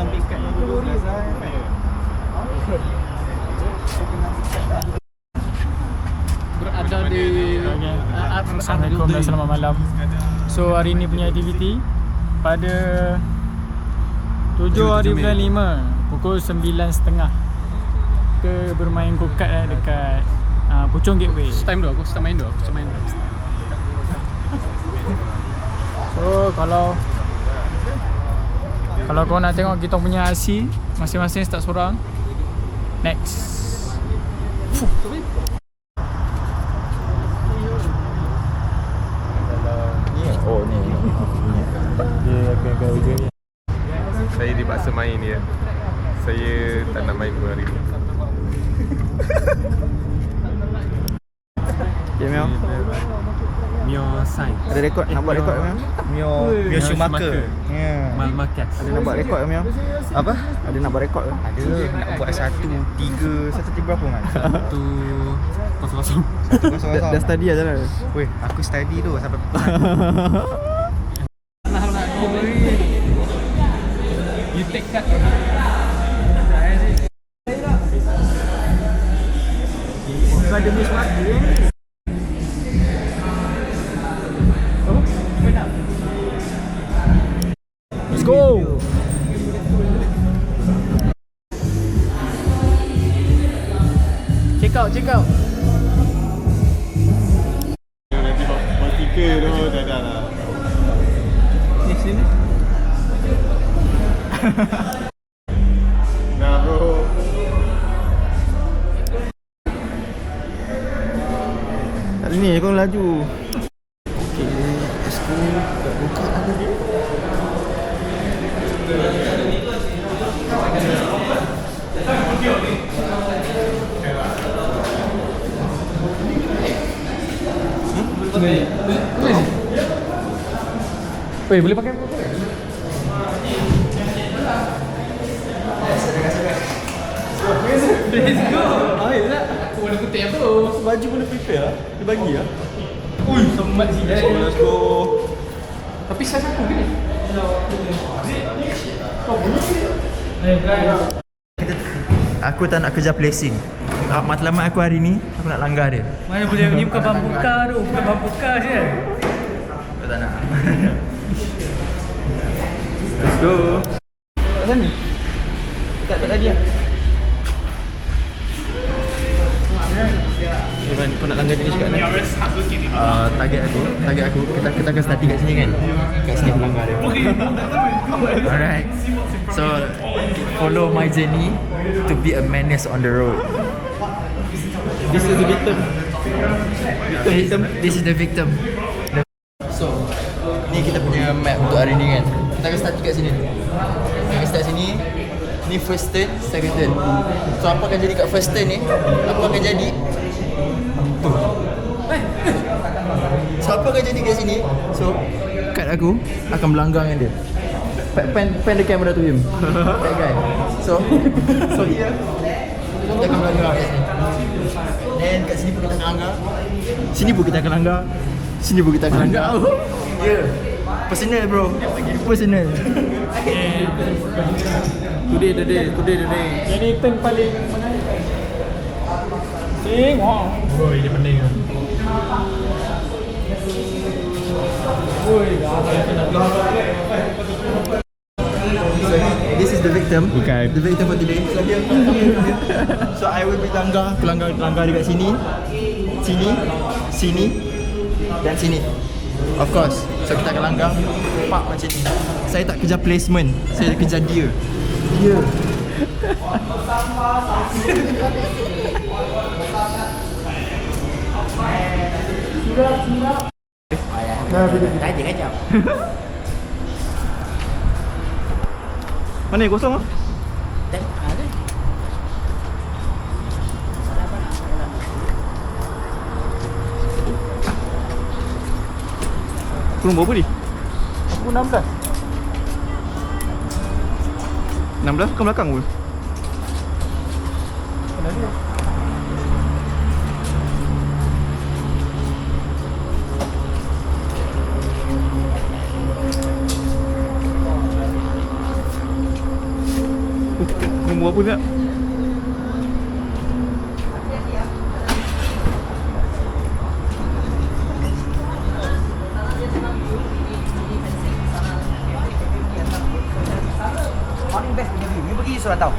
pikat yang dulu berada di Assalamualaikum dan selamat malam. So hari ni punya aktiviti pada 7 hari bulan 5 pukul 9.30 ke bermain go-kart dekat Puchong Gateway. Time tu aku start main tu. So kalau kau nak tengok kita punya RC masing-masing start seorang. Next. Oh ni. Dia akan video ni. Saya dipaksa main dia. Saya tak nak main 2 hari ni. Okay, Mio. Mio Sai. Ada rekod? Nak buat rekod Mio? Mio Schumacher. Ya. Mal Marquez. Ada nak buat rekod Mio? Apa? Ada nak buat rekod ke? Ada. Nak buat 1-3 berapa kan? 1-0. Dah study dah jalan. Weh, aku study tu sampai You take cut. Bukan demi suatu Let's go. Check out. Nanti basikal tu dah lah. Ni sini. Nah bro. kat sini kau laju. Okey, sekolah kat buka ada dia. Weh, boleh pakai apa? Let's go. Ayolah. Aku warna putih apa? Baju boleh prepare lah. Dia bagi lah. Ui, semat sih. So let's go. Tapi saya aku ni. Aku tak nak kerja placing. Matlamat aku hari ni, aku nak langgar dia. Mana boleh, ni bukan bambuka tu. Bukan bambuka je. Aku tak nak. Let's go. Kat sana? Tak tadi lah. Iman, kau nak langgar jenis kat mana? Target aku kita akan starting kat sini kan? Kat sini aku langgar dia. Alright. So follow my journey to be a menace on the road. This is the victim. This is the victim. So ni kita punya map untuk hari ni kan. Kita akan start kat sini. Kita akan start sini. Ni first turn, second turn. So apa akan jadi kat first turn ni? Apa akan jadi? So apa akan jadi kat sini? So kad aku akan melanggar dengan dia. Pen the camera to him. That guy. So dia kita akan melanggar kat sini. Dan kat sini pun kita akan langgar. Sini pun kita akan langgar. Sini pun kita akan langgar. Yeah. Personal bro. Personal. Today. Yang ni turn paling menarik. Sing, wow. Oh, ini pening ah. Woi, This is the victim. Bukan. The victim for today. So here. So I will be langgar dekat sini, sini dan sini. Of course. So kita akan langgar pak macam ni. Saya tak kerja placement, saya kerja dia. Dia. Tadi kacau. Mana yang kosong ah? Aku nombor apa ni? Aku 16. 16 ke belakang pun? Nombor apa tak? Paling best punya view. You pergi surat tahu.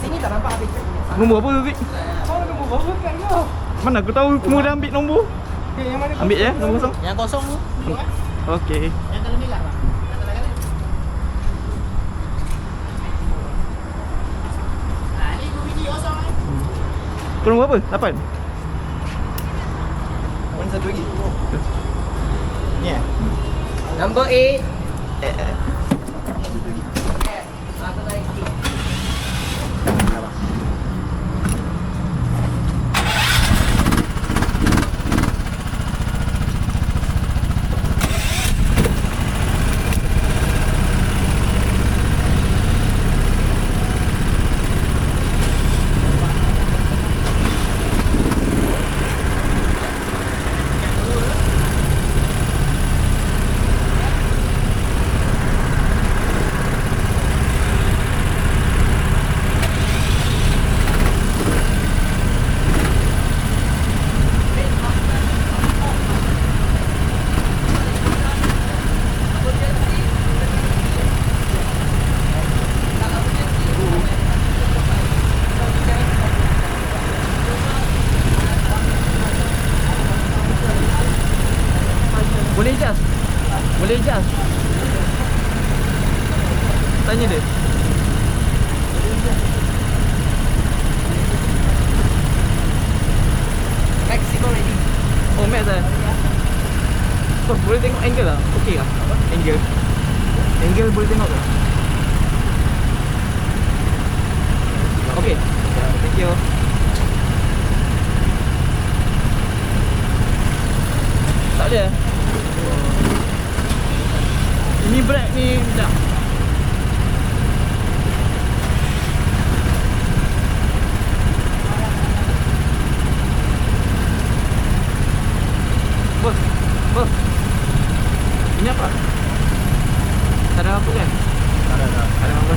Sini tak nampak habis. Nombor apa tu, Fik? Oh, nombor berapa kat kau? Mana aku tahu kamu dah ambil nombor. Okay, yang mana? Ambil ya, nombor kosong. Yang kosong tu. Okey. Yang kalau merah. Ni 2 biji kosong eh. Kau nombor apa? 8. Mana satu lagi? Ni eh. Number 8. Satu lagi. Boleh adjust? Boleh adjust? Tanya dia. Maximum ready. Oh, max lah. Oh, boleh tengok angle lah? Okey lah? Angle. Angle boleh tengok tak? Okey. Thank you. Tak ada. Ini brake ni dah. Bos, bos. Ini apa? Tak ada apa kan? Tak ada. Ada apa?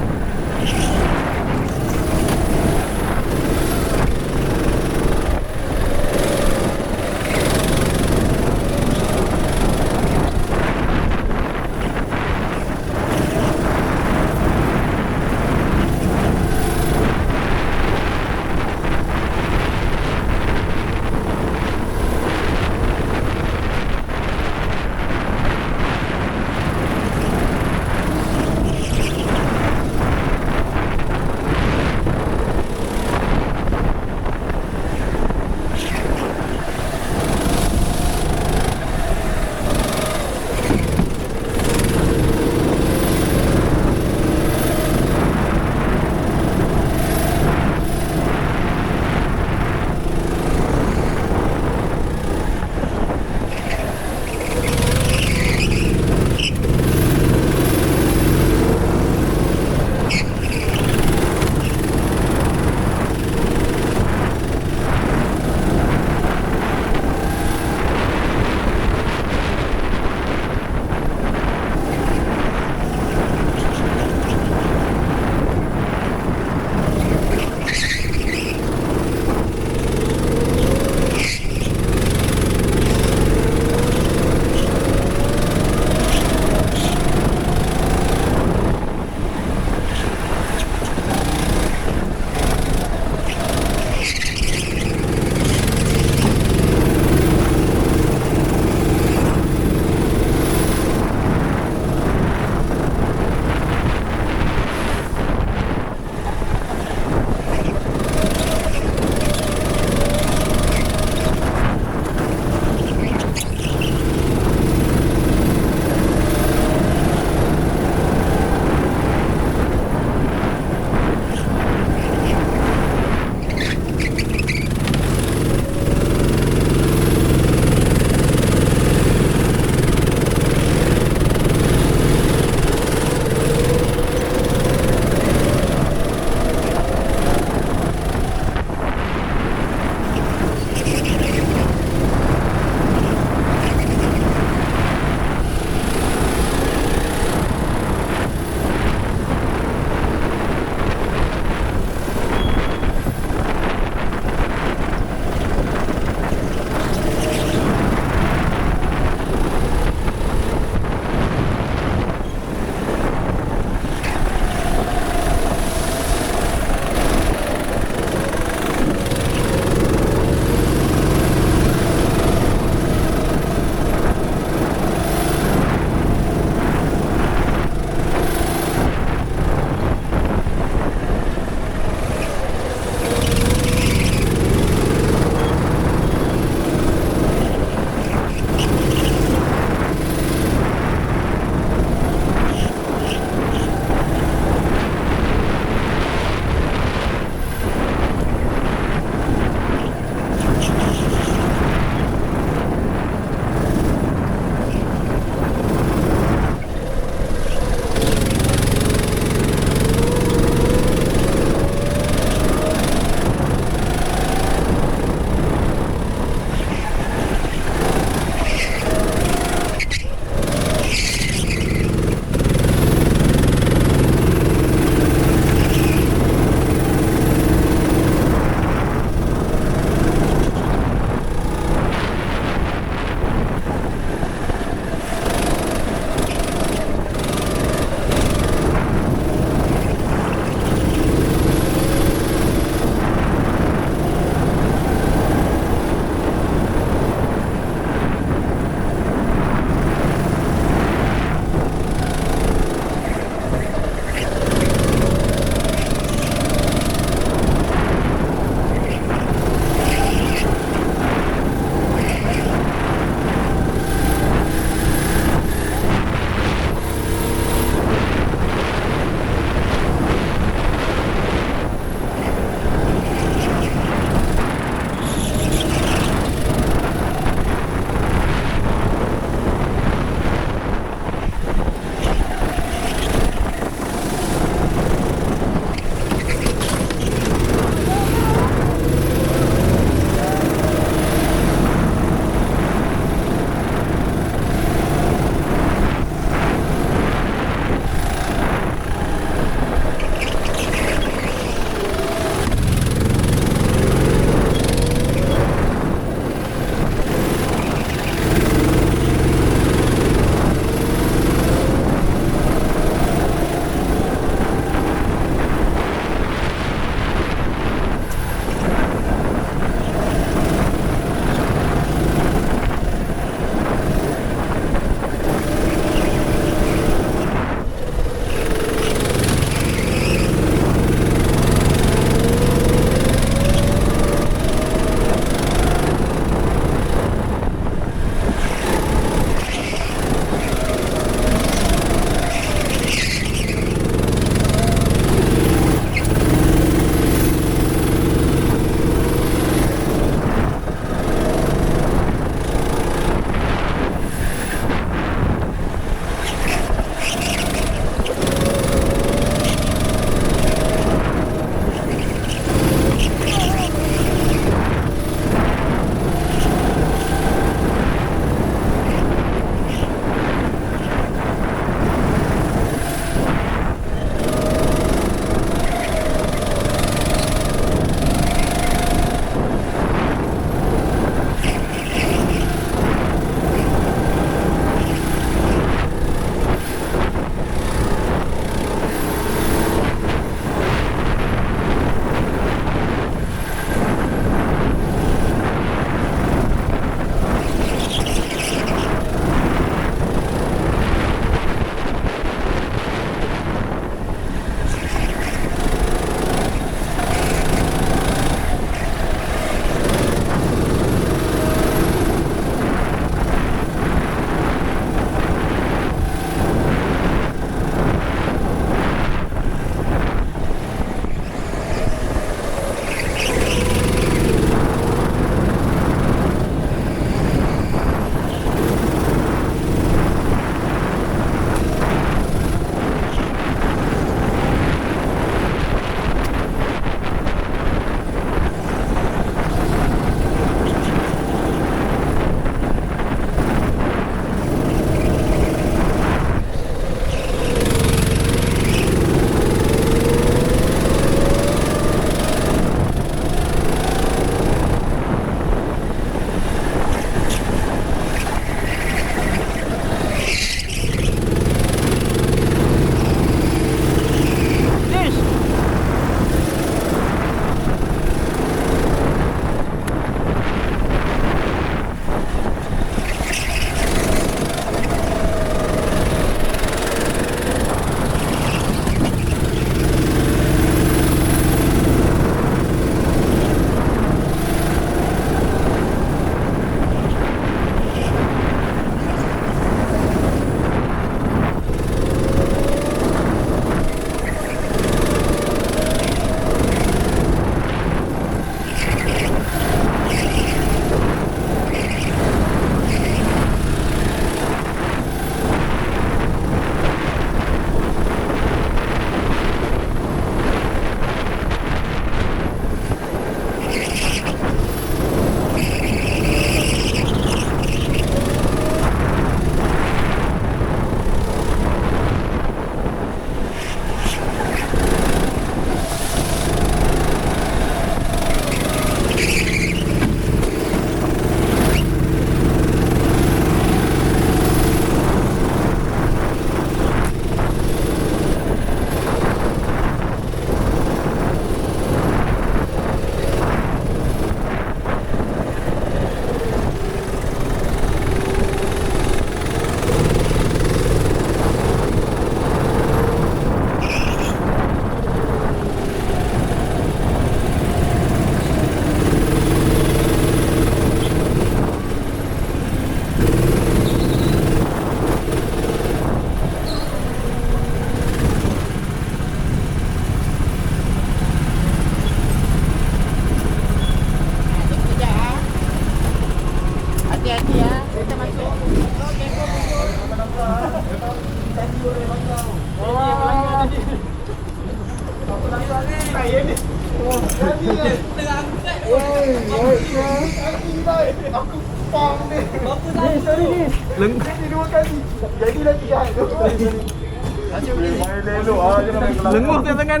Lenguh kat tangan.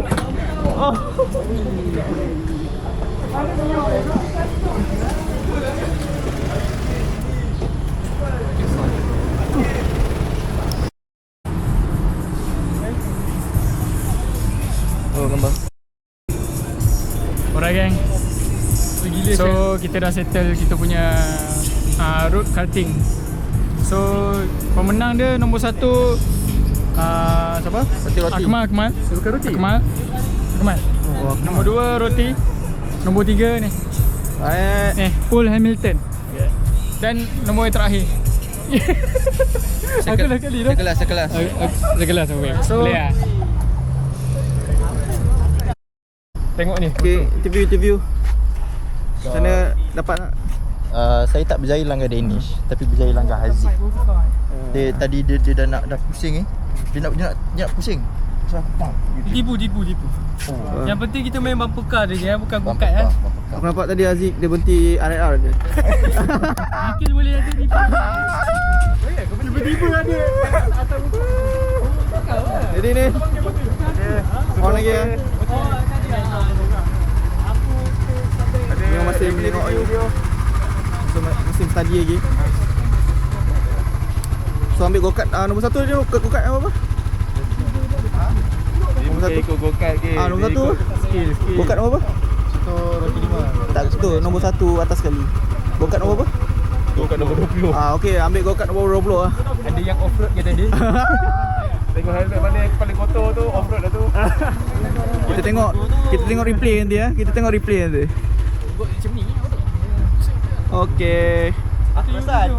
Oh. Oh, gambar. Alright gang. So kita dah settle kita punya road karting. So pemenang dia nombor 1 siapa? Roti. Akmal. Bukan roti. Akmal. Oh, Nombor 2 Roti. Nombor 3 ni. Paul Hamilton. Dan nombor yang terakhir. Aku dah kali dah. Sekelas. Sekelas apa? So, So- boleh lah. Tengok ni. Okay, interview. Sana dapat tak? Saya tak berjaya langgar Danish, tapi berjaya langgar Haziq. Tadi dia dah pusing Dia nak pusing. So aku pang. Tipu. Yang penting kita main bumper car dia, bukan go-kart kan. Aku nampak tadi Haziq dia berhenti RR dia. Mungkin boleh ada tipu. Tiba-tiba ada. Jadi ni. On lagi ya. Yang masih tengok you. So masih study lagi. So ambil go-kart nombor 1 dia go-kart apa? Nombor 1 ikut go-kart ke? nombor 1 Skill. go-kart nombor apa? Itu roti 5. Tak situ nombor 1 atas sekali. Go-kart nombor apa? Go-kart nombor 20. Okey, ambil go-kart nombor 20 lah. Ada yang off-road ke tadi? Tengok helmet mana yang paling kotor tu, off-road dah tu. Kita tengok replay nanti ya. Kita tengok replay nanti. Macam ni. Okey. Aku rasa